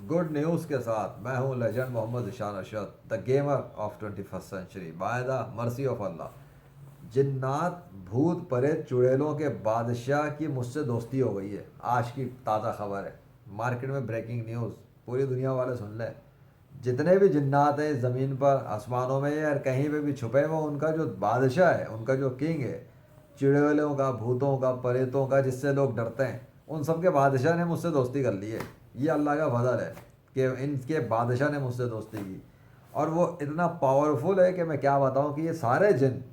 Good news के साथ मैं हूँ legend Mohammad Ishan Arshad, the gamer of 21st century, by the mercy of Allah. जिन्नात भूत प्रेत चुड़ैलों के बादशाह की मुझसे दोस्ती हो गई है। आज की ताज़ा खबर है, मार्केट में ब्रेकिंग न्यूज़, पूरी दुनिया वाले सुन लें। जितने भी जिन्नात हैं इस ज़मीन पर, आसमानों में या कहीं पे भी छुपे हुए, उनका जो बादशाह है, उनका जो किंग है, चुड़ैलों का, भूतों का, प्रेतों का, जिससे लोग डरते हैं, उन सब के बादशाह ने मुझसे दोस्ती कर ली है। ये अल्लाह का फजल है कि इनके बादशाह ने मुझसे दोस्ती की। और वो इतना पावरफुल है कि मैं क्या बताऊं कि ये सारे जिन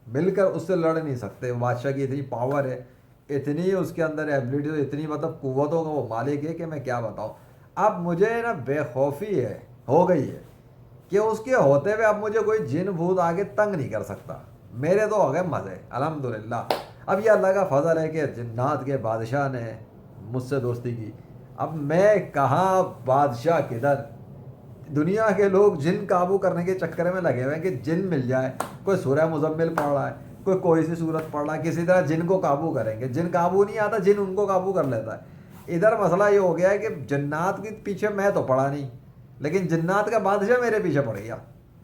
मिलकर उससे लड़ नहीं सकते। बादशाह की इतनी पावर है, इतनी उसके अंदर एबिलिटी, इतनी मतलब कुव्वतों का वो मालिक है कि मैं क्या बताऊं। अब मुझे ना बेखौफी है, हो गई है, कि उसके होते हुए अब मुझे कोई जिन भूत आगे तंग नहीं कर सकता। मेरे तो हो गए मज़े, अल्हम्दुलिल्लाह। अब ये अल्लाह का फजल है कि जिन्नात के बादशाह ने मुझसे दोस्ती की। अब मैं कहाँ, बादशाह किधर। दुनिया के लोग जिन काबू करने के चक्कर में लगे हुए हैं कि जिन मिल जाए। कोई सूरह मुजम्मिल पढ़ रहा है, कोई सी सूरत पढ़ रहा है, किसी तरह जिन को काबू करेंगे। जिन काबू नहीं आता, जिन उनको काबू कर लेता है। इधर मसला ये हो गया है कि जन्नात के पीछे मैं तो पड़ा नहीं, लेकिन जन्नात का बादशाह मेरे पीछे पड़ गया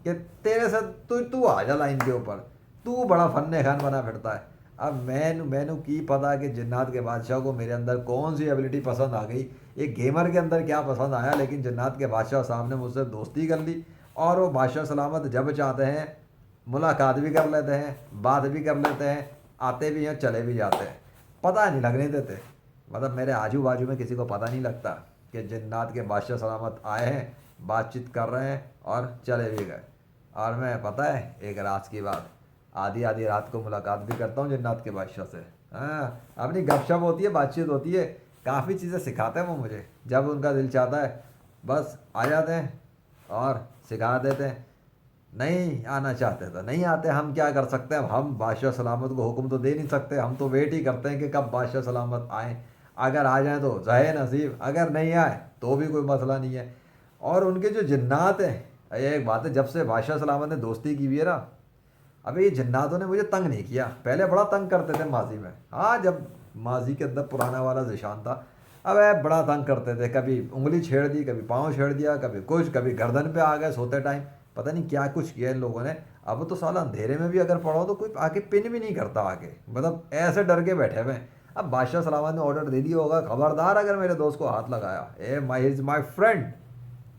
कि तेरे से तू तू आ जा लाइन के ऊपर, तू बड़ा फन्ने खान बना फिरता है। अब मैनू की पता कि जन्नात के बादशाह को मेरे अंदर कौन सी एबिलिटी पसंद आ गई, एक गेमर के अंदर क्या पसंद आया। लेकिन जन्नात के बादशाह साहब ने मुझसे दोस्ती कर ली, और वो बादशाह सलामत जब चाहते हैं मुलाकात भी कर लेते हैं, बात भी कर लेते हैं, आते भी हैं, चले भी जाते हैं, पता नहीं लगने देते। मतलब मेरे आजू बाजू में किसी को पता नहीं लगता कि जन्नात के बादशाह सलामत आए हैं, बातचीत कर रहे हैं और चले भी गए। और मैं, पता है, एक रात की बात, आधी आधी रात को मुलाकात भी करता हूँ जन्नात के बादशाह से। हाँ, अपनी गपशप होती है, बातचीत होती है, काफ़ी चीज़ें सिखाते हैं वो मुझे। जब उनका दिल चाहता है बस आ जाते हैं और सिखा देते हैं। नहीं आना चाहते तो नहीं आते, हम क्या कर सकते हैं। अब हम बादशाह सलामत को हुक्म तो दे नहीं सकते, हम तो वेट ही करते हैं कि कब बादशाह सलामत आए। अगर आ जाए तो जहे नसीब, अगर नहीं आए तो भी कोई मसला नहीं है। और उनके जो जन्नात हैं, ये एक बात है, जब से बादशाह सलामत ने दोस्ती की हुई है ना, अबे ये जन्नातों ने मुझे तंग नहीं किया। पहले बड़ा तंग करते थे माजी में, हाँ, जब माजी के अंदर पुराना वाला जिशान था। अब बड़ा तंग करते थे, कभी उंगली छेड़ दी, कभी पाँव छेड़ दिया, कभी कुछ, कभी गर्दन पे आ गए सोते टाइम। पता नहीं क्या कुछ किया इन लोगों ने। अब तो साला अंधेरे में भी अगर पढ़ो तो कोई आके पिन भी नहीं करता आके, मतलब ऐसे डर के बैठे हुए हैं। अब बादशाह सलामत ने ऑर्डर दे दिया होगा, खबरदार अगर मेरे दोस्त को हाथ लगाया, a my is my friend,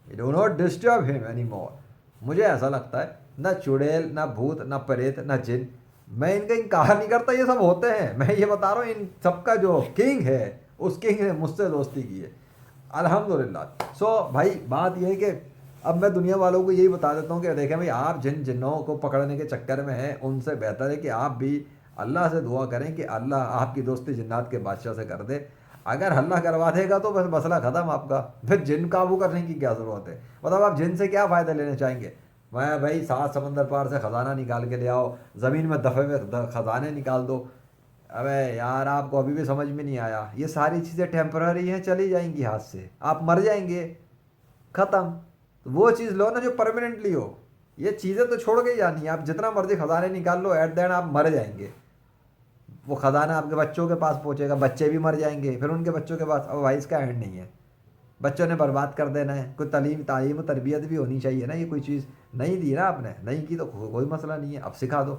you do not disturb him any more. मुझे ऐसा लगता है, ना चुड़ैल, ना भूत, ना प्रेत, ना जिन, मैं इनका इनकार नहीं करता, ये सब होते हैं। मैं ये बता रहा हूँ, इन सबका जो किंग है, उस किंग ने मुझसे दोस्ती की है, अल्हम्दुलिल्लाह। सो भाई, बात यह है कि अब मैं दुनिया वालों को यही बता देता हूँ कि देखें भाई, आप जिन जिन्नों को पकड़ने के चक्कर में हैं, उनसे बेहतर है कि आप भी अल्लाह से दुआ करें कि अल्लाह आपकी दोस्ती जिन्नात के बादशाह से कर दे। अगर अल्लाह करवा देगा तो बस मसला ख़त्म आपका। फिर जिन काबू करने की क्या ज़रूरत है। मतलब आप जिन से क्या फ़ायदा लेने चाहेंगे। मैं भाई, 7 समंदर पार से ख़जाना निकाल के ले आओ, ज़मीन में दफ़े में ख़जाने निकाल दो। अबे यार, आपको अभी भी समझ में नहीं आया। ये सारी चीज़ें टेम्पररी हैं, चली जाएंगी हाथ से, आप मर जाएंगे, ख़त्म। तो वो चीज़ लो ना जो परमानेंटली हो। ये चीज़ें तो छोड़ के ही जानी है। आप जितना मर्जी ख़जाने निकाल लो, एट द एंड आप मर जाएंगे। वो ख़जाना आपके बच्चों के पास पहुंचेगा, बच्चे भी मर जाएंगे, फिर उनके बच्चों के पास। अब भाई, इसका एंड नहीं है। बच्चों ने बर्बाद कर देना है। कोई तालीम तरबियत भी होनी चाहिए ना। ये कोई चीज़ नहीं दी ना आपने, नहीं की तो कोई मसला नहीं है, अब सिखा दो।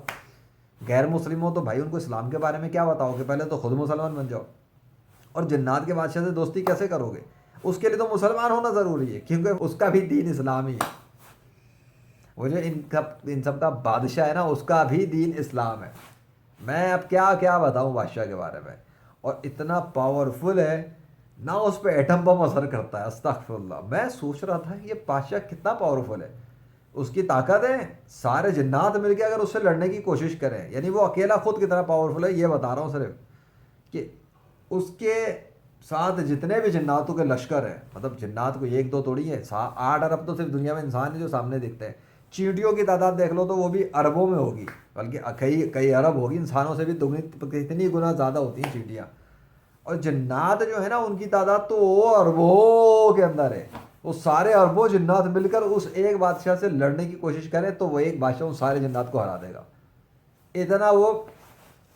गैर मुस्लिम हो तो भाई उनको इस्लाम के बारे में क्या बताओगे, पहले तो खुद मुसलमान बन जाओ। और जन्नात के बादशाह से दोस्ती कैसे करोगे, उसके लिए तो मुसलमान होना ज़रूरी है, क्योंकि उसका भी दीन इस्लाम ही है। वो जो इन सब का बादशाह है ना, उसका भी दीन इस्लाम है। मैं अब क्या क्या बताऊं बादशाह के बारे में। और इतना पावरफुल है ना, उस पर एटम बम असर करता है। अस्तगफुरुल्लाह, मैं सोच रहा था कि ये बादशाह कितना पावरफुल है। उसकी ताकत है, सारे जिन्नात मिलकर अगर उससे लड़ने की कोशिश करें, यानी वो अकेला खुद कितना पावरफुल है, ये बता रहा हूँ सिर्फ, कि उसके साथ जितने भी जिन्नातों के लश्कर हैं, मतलब जिन्नात को एक दो थोड़ी है, 8 अरब तो सिर्फ दुनिया में इंसान है जो सामने दिखते हैं। चींटियों की तादाद देख लो तो वो भी अरबों में होगी, बल्कि कई कई अरब होगी। इंसानों से भी दुगनी, इतनी गुना ज़्यादा होती हैं चींटियाँ। और जिन्नात जो है ना, उनकी तादाद तो वो अरबों के अंदर है। वो सारे अरबों जिन्नात मिलकर उस एक बादशाह से लड़ने की कोशिश करें तो वो एक बादशाह उन सारे जिन्नात को हरा देगा। इतना वो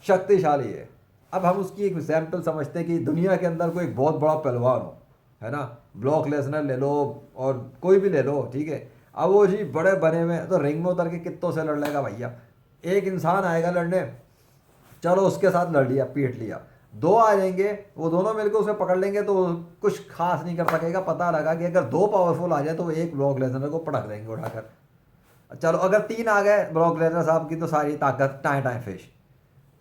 शक्तिशाली है। अब हम उसकी एक एग्जाम्पल समझते हैं कि दुनिया के अंदर कोई बहुत बड़ा पहलवान हो, है ना, بروک لیسنر لے لو اور کوئی بھی لے لو، ٹھیک ہے، اب وہ جی بڑے بنے ہوئے ہیں تو رنگ میں اتر کے کتوں سے لڑ لے گا بھیا؟ ایک انسان آئے گا لڑنے، چلو اس کے ساتھ لڑ لیا، پیٹ لیا، دو آ جائیں گے، وہ دونوں مل کے اسے پکڑ لیں گے تو کچھ خاص نہیں کر سکے گا، پتہ لگا کہ اگر دو پاورفل آ جائے تو وہ ایک بروک لیسنر کو پٹک دیں گے اٹھا کر. چلو اگر تین آ گئے بروک لیسنر صاحب کی تو ساری طاقت ٹائیں ٹائیں فش،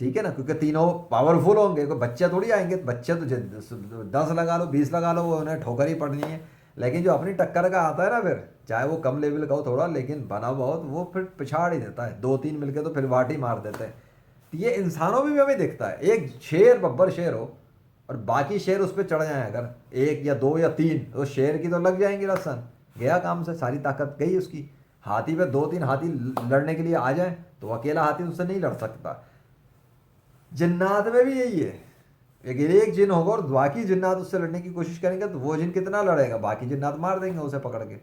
ٹھیک ہے نا، کیونکہ تینوں پاورفل ہوں گے، کوئی بچے تھوڑی آئیں گے، بچے تو 10 لگا لو 20 لگا لو وہ انہیں ٹھوکر ہی پڑنی ہے. لیکن جو اپنی ٹکر کا آتا ہے نا، پھر چاہے وہ کم لیول کا ہو تھوڑا لیکن بنا بہت، وہ پھر پچھاڑ ہی دیتا ہے، 2 3 مل کے تو پھر واٹی مار دیتے ہیں. یہ انسانوں میں بھی ہمیں دکھتا ہے، ایک شیر ببر شیر ہو اور باقی شیر اس پہ چڑھ جائیں، اگر 1 یا 2 یا 3 تو شیر کی تو لگ جائیں گی رسن، گیا کام سے، ساری طاقت گئی اس کی. ہاتھی پہ 2 3 ہاتھی لڑنے کے لیے آ جائیں تو اکیلا ہاتھی اس سے نہیں لڑ سکتا. جنات میں بھی یہی ہے، ایک جن ہوگا اور باقی جنات اس سے لڑنے کی کوشش کریں گے تو وہ جن کتنا لڑے گا، باقی جنات مار دیں گے اسے پکڑ کے.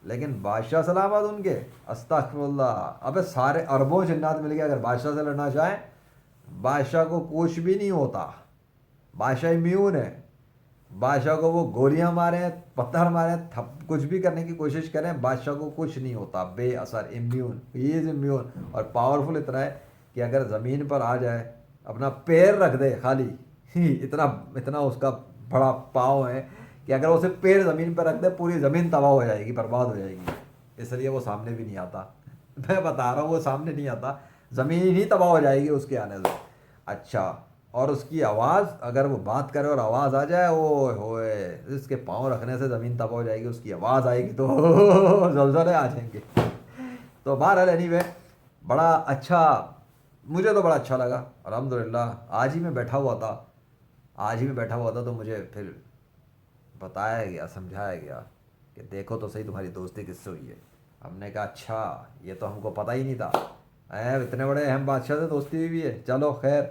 لیکن بادشاہ سلامت ان کے، استغفر اللہ، ابے سارے اربوں جنات مل کے اگر بادشاہ سے لڑنا چاہیں، بادشاہ کو کچھ بھی نہیں ہوتا، بادشاہ امیون ہے. بادشاہ کو وہ گولیاں ماریں، پتھر ماریں، کچھ بھی کرنے کی کوشش کریں، بادشاہ کو کچھ نہیں ہوتا، بے اثر، امیون، ہی از امیون. اور پاورفل اتنا ہے کہ اگر زمین پر آ جائے، اپنا پیر رکھ دے خالی، اتنا اتنا اس کا بڑا پاؤں ہے کہ اگر اسے پیر زمین پہ رکھ دے پوری زمین تباہ ہو جائے گی، برباد ہو جائے گی. اس لیے وہ سامنے بھی نہیں آتا، میں بتا رہا ہوں وہ سامنے نہیں آتا، زمین ہی تباہ ہو جائے گی اس کے آنے سے. اچھا، اور اس کی آواز، اگر وہ بات کرے اور آواز آ جائے، اوے ہوئے، اس کے پاؤں رکھنے سے زمین تباہ ہو جائے گی، اس کی آواز آئے گی تو زلزلے آ جائیں گے. تو بہرحال اینی وے، بڑا اچھا، مجھے تو بڑا اچھا لگا الحمدللہ. آج ہی میں بیٹھا ہوا تھا تو مجھے پھر بتایا گیا، سمجھایا گیا کہ دیکھو تو صحیح تمہاری دوستی کس سے ہوئی ہے. ہم نے کہا اچھا، یہ تو ہم کو پتہ ہی نہیں تھا، اتنے بڑے اہم بادشاہ سے دوستی ہوئی ہے، چلو خیر.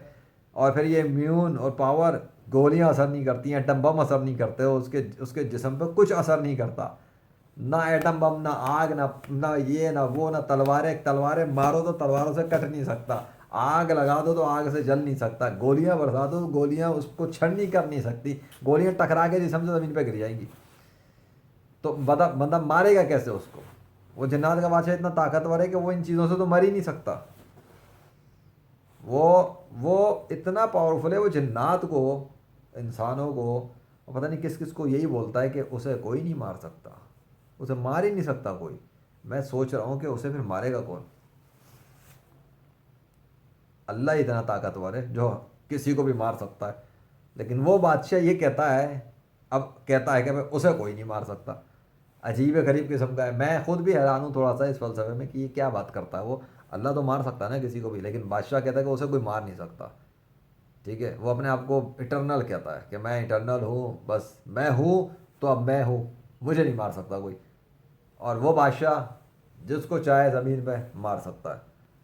اور پھر یہ امیون اور پاور، گولیاں اثر نہیں کرتی ہیں، ایٹم بم اثر نہیں کرتے، اس کے جسم پہ کچھ اثر نہیں کرتا، نہ ایٹم بم، نہ آگ، نہ یہ، نہ وہ، نہ تلواریں مارو تو تلواروں سے کٹ نہیں سکتا، آگ لگا دو تو آگ سے جل نہیں سکتا، گولیاں برسا دو تو گولیاں اس کو چھڑنی کر نہیں سکتی، گولیاں ٹکرا کے جسم سے زمین پہ گر جائیں گی. تو بندہ مارے گا کیسے اس کو؟ وہ جنات کا بادشاہ اتنا طاقتور ہے کہ وہ ان چیزوں سے تو مر ہی نہیں سکتا. وہ اتنا پاورفل ہے، وہ جنات کو، انسانوں کو، پتہ نہیں کس کس کو یہی بولتا ہے کہ اسے کوئی نہیں مار سکتا، اسے مار ہی نہیں سکتا کوئی. میں سوچ رہا ہوں کہ اسے پھر مارے گا کون؟ اللہ ہی اتنا طاقتور ہے جو کسی کو بھی مار سکتا ہے. لیکن وہ بادشاہ یہ کہتا ہے، اب کہتا ہے کہ میں اسے کوئی نہیں مار سکتا. عجیب غریب قسم کا ہے. میں خود بھی حیران ہوں تھوڑا سا اس فلسفے میں کہ یہ کیا بات کرتا ہے. وہ اللہ تو مار سکتا ہے نا کسی کو بھی، لیکن بادشاہ کہتا ہے کہ اسے کوئی مار نہیں سکتا. ٹھیک ہے، وہ اپنے آپ کو اٹرنل کہتا ہے کہ میں اٹرنل ہوں، بس میں ہوں تو اب میں ہوں، مجھے نہیں مار سکتا کوئی. اور وہ بادشاہ جس کو چاہے زمین پہ مار سکتا ہے.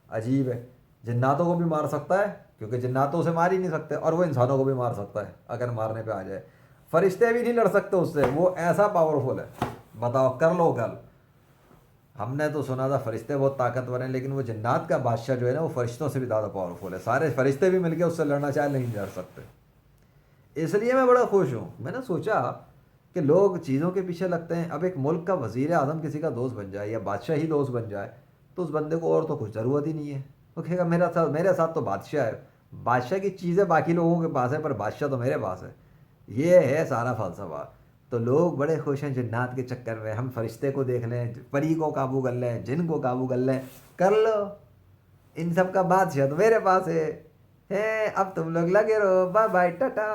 عجیب ہے. جناتوں کو بھی مار سکتا ہے کیونکہ جنات تو اسے مار ہی نہیں سکتے، اور وہ انسانوں کو بھی مار سکتا ہے اگر مارنے پہ آ جائے. فرشتے بھی نہیں لڑ سکتے اس سے، وہ ایسا پاورفل ہے. بتاؤ، کر لو گل. ہم نے تو سنا تھا فرشتے بہت طاقتور ہیں، لیکن وہ جنات کا بادشاہ جو ہے نا، وہ فرشتوں سے بھی زیادہ پاورفل ہے. سارے فرشتے بھی مل کے اس سے لڑنا چاہے نہیں لڑ سکتے. اس لیے میں بڑا خوش ہوں. میں نے سوچا کہ لوگ چیزوں کے پیچھے لگتے ہیں. اب ایک ملک کا وزیر اعظم کسی کا دوست بن جائے یا بادشاہ ہی دوست بن جائے تو اس بندے کو اور تو کچھ ضرورت ہی نہیں ہے. وہ کہے گا میرے ساتھ تو بادشاہ ہے، بادشاہ کی چیزیں باقی لوگوں کے پاس ہے پر بادشاہ تو میرے پاس ہے. یہ ہے سارا فلسفہ. تو لوگ بڑے خوش ہیں جنات کے چکر میں. ہم فرشتے کو دیکھ لیں، پری کو قابو کر لیں، جن کو قابو کر لیں، کر لو، ان سب کا بادشاہ تو میرے پاس ہے. اب تم لوگ لگے رہو. Bye bye, Tata.